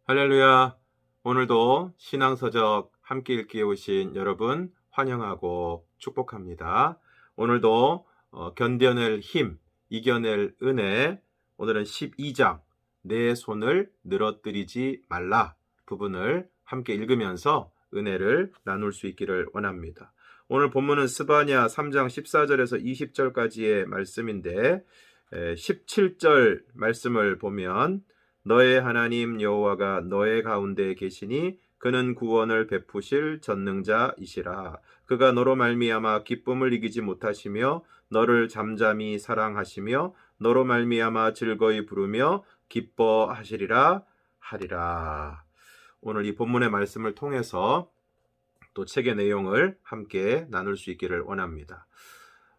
할렐루야. 오늘도 신앙서적 함께 읽기에 오신 여러분 환영하고 축복합니다. 오늘도 견뎌낼 힘, 이겨낼 은혜, 오늘은 12장 내 손을 늘어뜨리지 말라 부분을 함께 읽으면서 은혜를 나눌 수 있기를 원합니다. 오늘 본문은 스바냐 3장 14절에서 20절까지의 말씀인데 17절 말씀을 보면 너의 하나님 여호와가 너의 가운데 계시니 그는 구원을 베푸실 전능자이시라. 그가 너로 말미암아 기쁨을 이기지 못하시며 너를 잠잠히 사랑하시며 너로 말미암아 즐거이 부르며 기뻐하시리라 하리라. 오늘 이 본문의 말씀을 통해서 또 책의 내용을 함께 나눌 수 있기를 원합니다.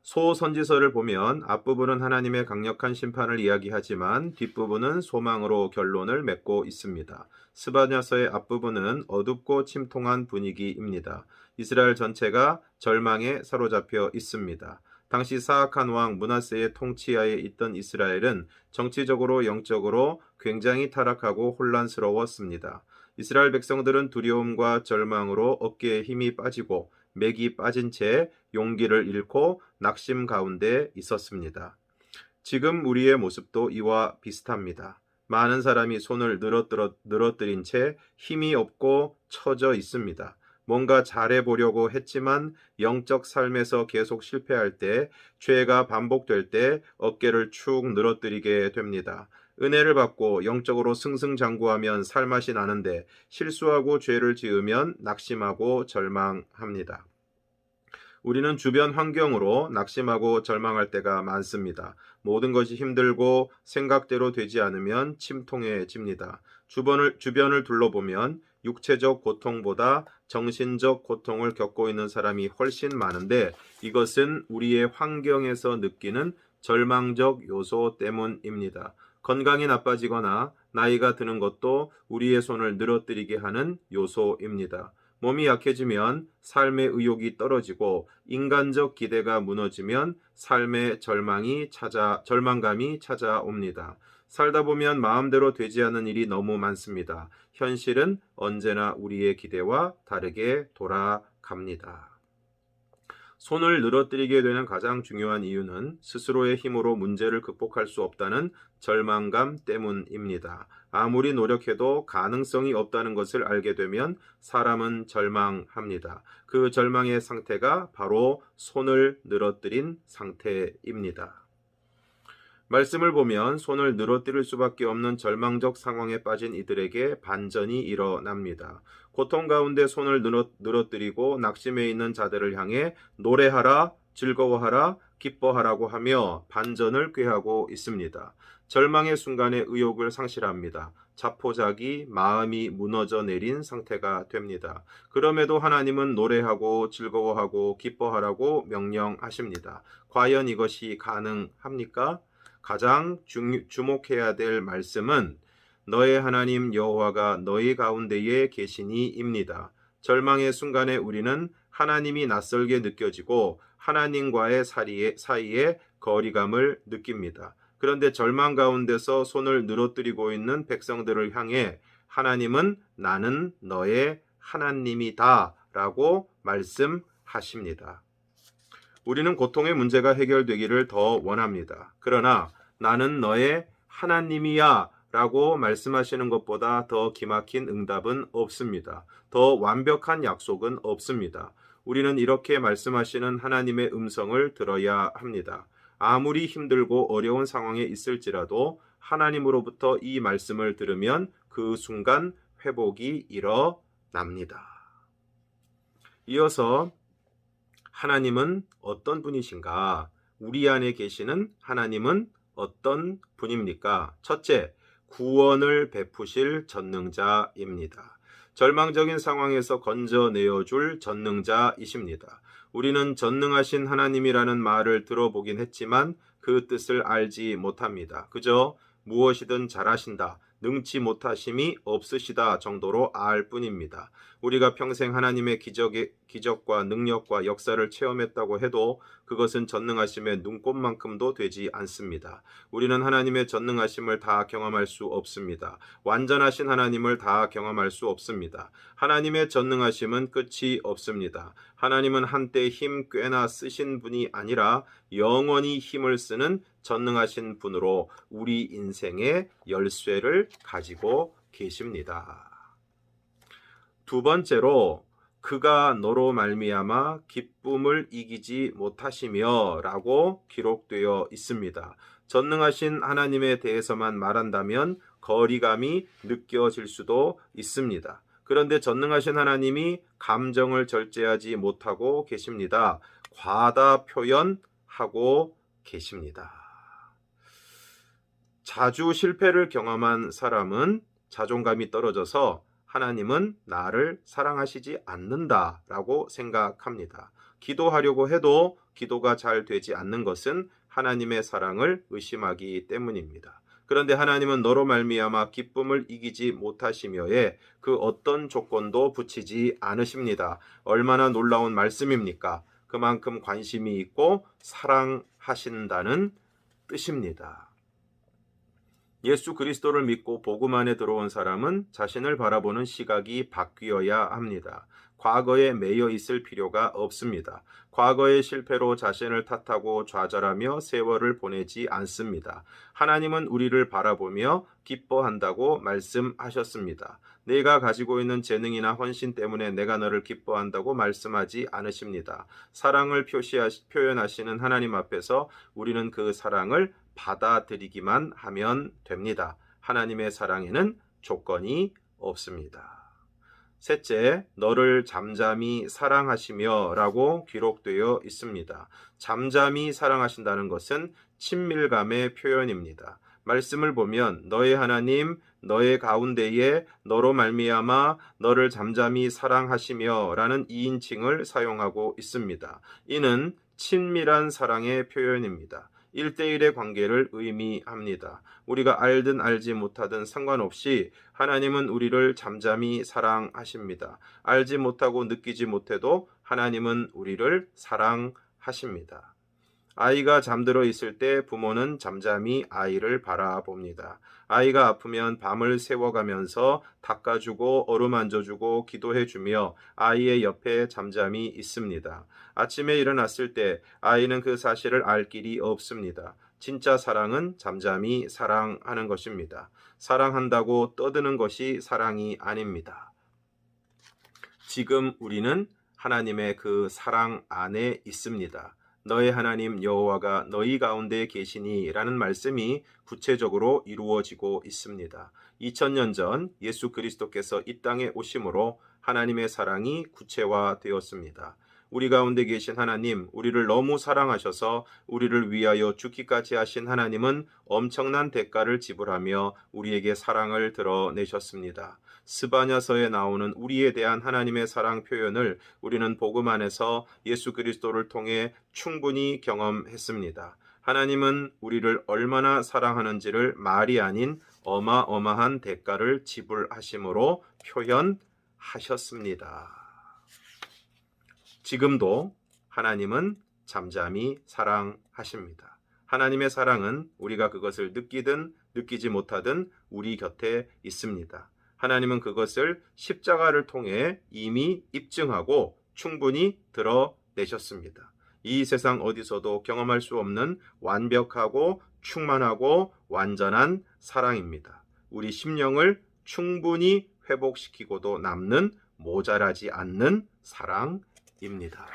소선지서를 보면 앞부분은 하나님의 강력한 심판을 이야기하지만 뒷부분은 소망으로 결론을 맺고 있습니다. 스바냐서의 앞부분은 어둡고 침통한 분위기입니다. 이스라엘 전체가 절망에 사로잡혀 있습니다. 당시 사악한 왕 므낫세의 통치하에 있던 이스라엘은 정치적으로 영적으로 굉장히 타락하고 혼란스러웠습니다. 이스라엘 백성들은 두려움과 절망으로 어깨에 힘이 빠지고 맥이 빠진 채 용기를 잃고 낙심 가운데 있었습니다. 지금 우리의 모습도 이와 비슷합니다. 많은 사람이 손을 늘어뜨린 채 힘이 없고 처져 있습니다. 뭔가 잘해보려고 했지만 영적 삶에서 계속 실패할 때, 죄가 반복될 때 어깨를 축 늘어뜨리게 됩니다. 은혜를 받고 영적으로 승승장구하면 살맛이 나는데 실수하고 죄를 지으면 낙심하고 절망합니다. 우리는 주변 환경으로 낙심하고 절망할 때가 많습니다. 모든 것이 힘들고 생각대로 되지 않으면 침통해집니다. 주변을 둘러보면 육체적 고통보다 정신적 고통을 겪고 있는 사람이 훨씬 많은데 이것은 우리의 환경에서 느끼는 절망적 요소 때문입니다. 건강이 나빠지거나 나이가 드는 것도 우리의 손을 늘어뜨리게 하는 요소입니다. 몸이 약해지면 삶의 의욕이 떨어지고 인간적 기대가 무너지면 삶의 절망감이 찾아옵니다. 살다 보면 마음대로 되지 않는 일이 너무 많습니다. 현실은 언제나 우리의 기대와 다르게 돌아갑니다. 손을 늘어뜨리게 되는 가장 중요한 이유는 스스로의 힘으로 문제를 극복할 수 없다는 절망감 때문입니다. 아무리 노력해도 가능성이 없다는 것을 알게 되면 사람은 절망합니다. 그 절망의 상태가 바로 손을 늘어뜨린 상태입니다. 말씀을 보면 손을 늘어뜨릴 수밖에 없는 절망적 상황에 빠진 이들에게 반전이 일어납니다. 고통 가운데 손을 늘어뜨리고 낙심해 있는 자들을 향해 노래하라, 즐거워하라, 기뻐하라고 하며 반전을 꾀하고 있습니다. 절망의 순간에 의욕을 상실합니다. 자포자기, 마음이 무너져 내린 상태가 됩니다. 그럼에도 하나님은 노래하고 즐거워하고 기뻐하라고 명령하십니다. 과연 이것이 가능합니까? 가장 주목해야 될 말씀은 너의 하나님 여호와가 너희 가운데에 계시니입니다. 절망의 순간에 우리는 하나님이 낯설게 느껴지고 하나님과의 사이에 거리감을 느낍니다. 그런데 절망 가운데서 손을 늘어뜨리고 있는 백성들을 향해 하나님은 나는 너의 하나님이다 라고 말씀하십니다. 우리는 고통의 문제가 해결되기를 더 원합니다. 그러나 나는 너의 하나님이야 라고 말씀하시는 것보다 더 기막힌 응답은 없습니다. 더 완벽한 약속은 없습니다. 우리는 이렇게 말씀하시는 하나님의 음성을 들어야 합니다. 아무리 힘들고 어려운 상황에 있을지라도 하나님으로부터 이 말씀을 들으면 그 순간 회복이 일어납니다. 이어서 하나님은 어떤 분이신가? 우리 안에 계시는 하나님은 어떤 분입니까? 첫째, 구원을 베푸실 전능자입니다. 절망적인 상황에서 건져내어 줄 전능자이십니다. 우리는 전능하신 하나님이라는 말을 들어보긴 했지만 그 뜻을 알지 못합니다. 그저 무엇이든 잘하신다, 능치 못하심이 없으시다 정도로 알 뿐입니다. 우리가 평생 하나님의 기적과 능력과 역사를 체험했다고 해도 그것은 전능하심의 눈꼽만큼도 되지 않습니다. 우리는 하나님의 전능하심을 다 경험할 수 없습니다. 완전하신 하나님을 다 경험할 수 없습니다. 하나님의 전능하심은 끝이 없습니다. 하나님은 한때 힘 꽤나 쓰신 분이 아니라 영원히 힘을 쓰는 전능하신 분으로 우리 인생의 열쇠를 가지고 계십니다. 두 번째로 그가 너로 말미암아 기쁨을 이기지 못하시며 라고 기록되어 있습니다. 전능하신 하나님에 대해서만 말한다면 거리감이 느껴질 수도 있습니다. 그런데 전능하신 하나님이 감정을 절제하지 못하고 계십니다. 과다 표현하고 계십니다. 자주 실패를 경험한 사람은 자존감이 떨어져서 하나님은 나를 사랑하시지 않는다라고 생각합니다. 기도하려고 해도 기도가 잘 되지 않는 것은 하나님의 사랑을 의심하기 때문입니다. 그런데 하나님은 너로 말미암아 기쁨을 이기지 못하시며에 그 어떤 조건도 붙이지 않으십니다. 얼마나 놀라운 말씀입니까? 그만큼 관심이 있고 사랑하신다는 뜻입니다. 예수 그리스도를 믿고 복음 안에 들어온 사람은 자신을 바라보는 시각이 바뀌어야 합니다. 과거에 매여 있을 필요가 없습니다. 과거의 실패로 자신을 탓하고 좌절하며 세월을 보내지 않습니다. 하나님은 우리를 바라보며 기뻐한다고 말씀하셨습니다. 내가 가지고 있는 재능이나 헌신 때문에 내가 너를 기뻐한다고 말씀하지 않으십니다. 사랑을 표현하시는 하나님 앞에서 우리는 그 사랑을 받아들이기만 하면 됩니다. 하나님의 사랑에는 조건이 없습니다. 셋째, 너를 잠잠히 사랑하시며 라고 기록되어 있습니다. 잠잠히 사랑하신다는 것은 친밀감의 표현입니다. 말씀을 보면 너의 하나님, 너의 가운데에 너로 말미암아 너를 잠잠히 사랑하시며 라는 2인칭을 사용하고 있습니다. 이는 친밀한 사랑의 표현입니다. 1대1의 관계를 의미합니다. 우리가 알든 알지 못하든 상관없이 하나님은 우리를 잠잠히 사랑하십니다. 알지 못하고 느끼지 못해도 하나님은 우리를 사랑하십니다. 아이가 잠들어 있을 때 부모는 잠잠히 아이를 바라봅니다. 아이가 아프면 밤을 새워가면서 닦아주고 어루만져주고 기도해주며 아이의 옆에 잠잠히 있습니다. 아침에 일어났을 때 아이는 그 사실을 알 길이 없습니다. 진짜 사랑은 잠잠히 사랑하는 것입니다. 사랑한다고 떠드는 것이 사랑이 아닙니다. 지금 우리는 하나님의 그 사랑 안에 있습니다. 너의 하나님 여호와가 너희 가운데 계시니 라는 말씀이 구체적으로 이루어지고 있습니다. 2000년 전 예수 그리스도께서 이 땅에 오심으로 하나님의 사랑이 구체화되었습니다. 우리 가운데 계신 하나님, 우리를 너무 사랑하셔서 우리를 위하여 죽기까지 하신 하나님은 엄청난 대가를 지불하며 우리에게 사랑을 드러내셨습니다. 스바냐서에 나오는 우리에 대한 하나님의 사랑 표현을 우리는 복음 안에서 예수 그리스도를 통해 충분히 경험했습니다. 하나님은 우리를 얼마나 사랑하는지를 말이 아닌 어마어마한 대가를 지불하심으로 표현하셨습니다. 지금도 하나님은 잠잠히 사랑하십니다. 하나님의 사랑은 우리가 그것을 느끼든 느끼지 못하든 우리 곁에 있습니다. 하나님은 그것을 십자가를 통해 이미 입증하고 충분히 드러내셨습니다. 이 세상 어디서도 경험할 수 없는 완벽하고 충만하고 완전한 사랑입니다. 우리 심령을 충분히 회복시키고도 남는 모자라지 않는 사랑입니다.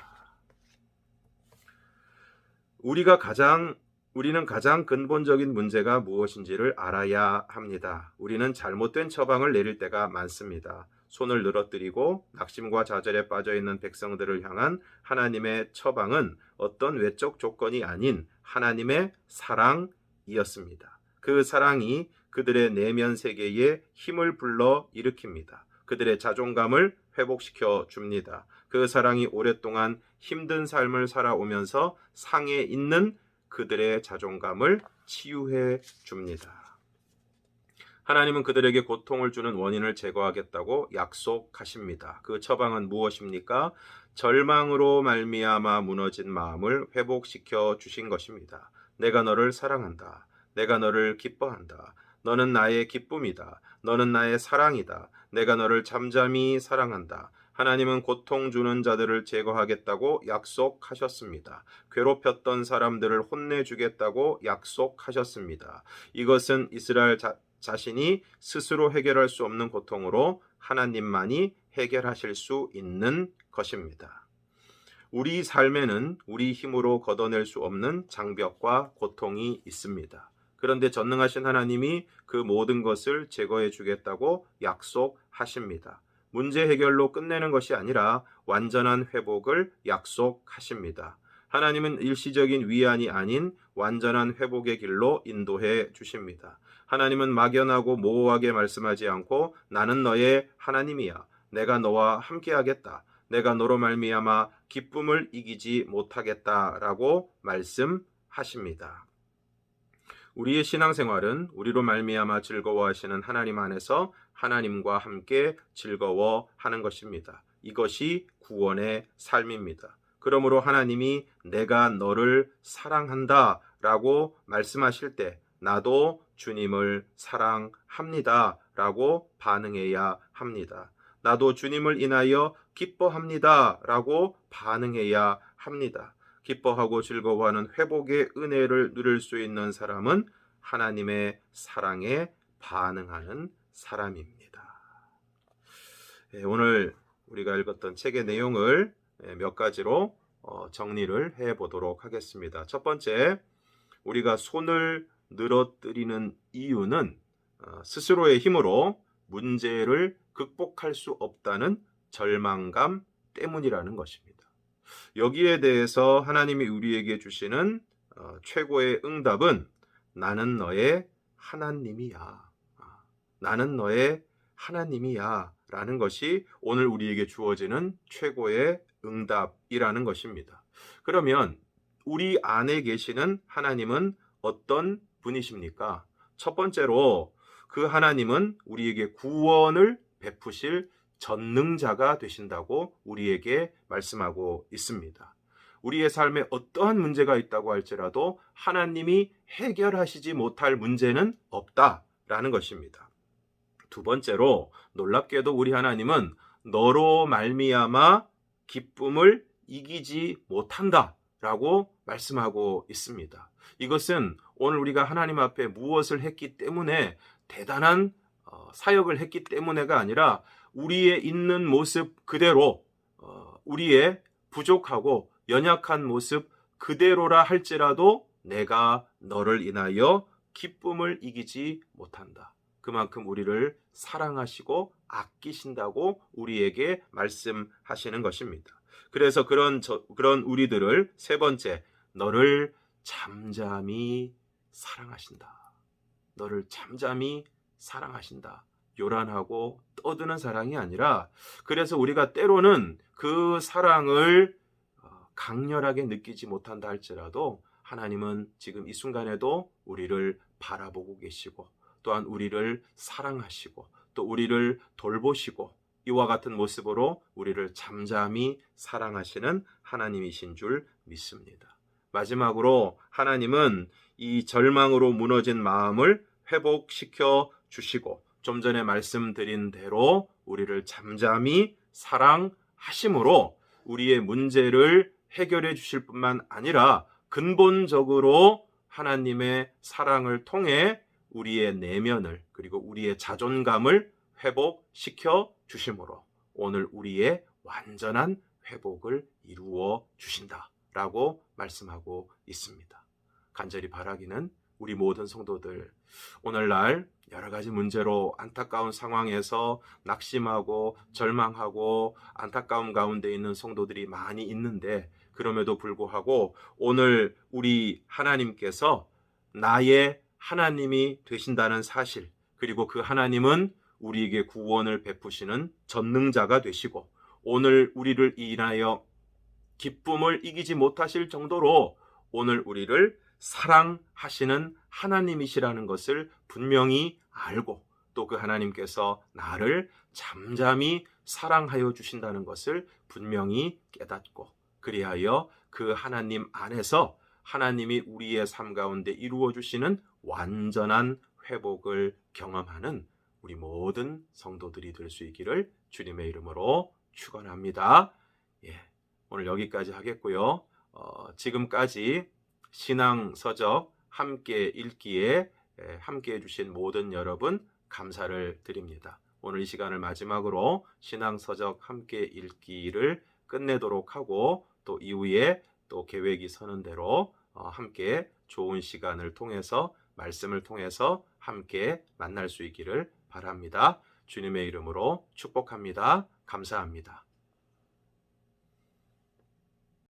우리는 가장 근본적인 문제가 무엇인지를 알아야 합니다. 우리는 잘못된 처방을 내릴 때가 많습니다. 손을 늘어뜨리고 낙심과 좌절에 빠져있는 백성들을 향한 하나님의 처방은 어떤 외적 조건이 아닌 하나님의 사랑이었습니다. 그 사랑이 그들의 내면 세계에 힘을 불러 일으킵니다. 그들의 자존감을 회복시켜 줍니다. 그 사랑이 오랫동안 힘든 삶을 살아오면서 상해 있는 그들의 자존감을 치유해 줍니다. 하나님은 그들에게 고통을 주는 원인을 제거하겠다고 약속하십니다. 그 처방은 무엇입니까? 절망으로 말미암아 무너진 마음을 회복시켜 주신 것입니다. 내가 너를 사랑한다. 내가 너를 기뻐한다. 너는 나의 기쁨이다. 너는 나의 사랑이다. 내가 너를 잠잠히 사랑한다. 하나님은 고통 주는 자들을 제거하겠다고 약속하셨습니다. 괴롭혔던 사람들을 혼내주겠다고 약속하셨습니다. 이것은 이스라엘 자신이 스스로 해결할 수 없는 고통으로 하나님만이 해결하실 수 있는 것입니다. 우리 삶에는 우리 힘으로 걷어낼 수 없는 장벽과 고통이 있습니다. 그런데 전능하신 하나님이 그 모든 것을 제거해 주겠다고 약속하십니다. 문제 해결로 끝내는 것이 아니라 완전한 회복을 약속하십니다. 하나님은 일시적인 위안이 아닌 완전한 회복의 길로 인도해 주십니다. 하나님은 막연하고 모호하게 말씀하지 않고 나는 너의 하나님이야. 내가 너와 함께하겠다. 내가 너로 말미암아 기쁨을 이기지 못하겠다라고 말씀하십니다. 우리의 신앙생활은 우리로 말미암아 즐거워하시는 하나님 안에서 하나님과 함께 즐거워하는 것입니다. 이것이 구원의 삶입니다. 그러므로 하나님이 내가 너를 사랑한다 라고 말씀하실 때 나도 주님을 사랑합니다 라고 반응해야 합니다. 나도 주님을 인하여 기뻐합니다 라고 반응해야 합니다. 기뻐하고 즐거워하는 회복의 은혜를 누릴 수 있는 사람은 하나님의 사랑에 반응하는 사람입니다. 오늘 우리가 읽었던 책의 내용을 몇 가지로 정리를 해보도록 하겠습니다. 첫 번째, 우리가 손을 늘어뜨리는 이유는 스스로의 힘으로 문제를 극복할 수 없다는 절망감 때문이라는 것입니다. 여기에 대해서 하나님이 우리에게 주시는 최고의 응답은 나는 너의 하나님이야. 나는 너의 하나님이야 라는 것이 오늘 우리에게 주어지는 최고의 응답이라는 것입니다. 그러면 우리 안에 계시는 하나님은 어떤 분이십니까? 첫 번째로 그 하나님은 우리에게 구원을 베푸실 전능자가 되신다고 우리에게 말씀하고 있습니다. 우리의 삶에 어떠한 문제가 있다고 할지라도 하나님이 해결하시지 못할 문제는 없다라는 것입니다. 두 번째로 놀랍게도 우리 하나님은 너로 말미암아 기쁨을 이기지 못한다라고 말씀하고 있습니다. 이것은 오늘 우리가 하나님 앞에 무엇을 했기 때문에 대단한 사역을 했기 때문에가 아니라 우리의 있는 모습 그대로 우리의 부족하고 연약한 모습 그대로라 할지라도 내가 너를 인하여 기쁨을 이기지 못한다. 그만큼 우리를 사랑하시고 아끼신다고 우리에게 말씀하시는 것입니다. 그래서 그런 우리들을 세 번째, 너를 잠잠히 사랑하신다. 너를 잠잠히 사랑하신다. 요란하고 떠드는 사랑이 아니라 그래서 우리가 때로는 그 사랑을 강렬하게 느끼지 못한다 할지라도 하나님은 지금 이 순간에도 우리를 바라보고 계시고 또한 우리를 사랑하시고 또 우리를 돌보시고 이와 같은 모습으로 우리를 잠잠히 사랑하시는 하나님이신 줄 믿습니다. 마지막으로 하나님은 이 절망으로 무너진 마음을 회복시켜 주시고 좀 전에 말씀드린 대로 우리를 잠잠히 사랑하심으로 우리의 문제를 해결해 주실 뿐만 아니라 근본적으로 하나님의 사랑을 통해 우리의 내면을 그리고 우리의 자존감을 회복시켜 주심으로 오늘 우리의 완전한 회복을 이루어 주신다라고 말씀하고 있습니다. 간절히 바라기는 우리 모든 성도들 오늘날 여러 가지 문제로 안타까운 상황에서 낙심하고 절망하고 안타까움 가운데 있는 성도들이 많이 있는데 그럼에도 불구하고 오늘 우리 하나님께서 나의 하나님이 되신다는 사실 그리고 그 하나님은 우리에게 구원을 베푸시는 전능자가 되시고 오늘 우리를 인하여 기쁨을 이기지 못하실 정도로 오늘 우리를 사랑하시는 하나님이시라는 것을 분명히 알고 또 그 하나님께서 나를 잠잠히 사랑하여 주신다는 것을 분명히 깨닫고, 그리하여 그 하나님 안에서 하나님이 우리의 삶 가운데 이루어 주시는 완전한 회복을 경험하는 우리 모든 성도들이 될 수 있기를 주님의 이름으로 축원합니다. 예, 오늘 여기까지 하겠고요. 지금까지 신앙서적 함께 읽기에 함께 해주신 모든 여러분 감사를 드립니다. 오늘 이 시간을 마지막으로 신앙서적 함께 읽기를 끝내도록 하고, 또 이후에 또 계획이 서는 대로 함께 좋은 시간을 통해서, 말씀을 통해서 함께 만날 수 있기를 바랍니다. 주님의 이름으로 축복합니다. 감사합니다.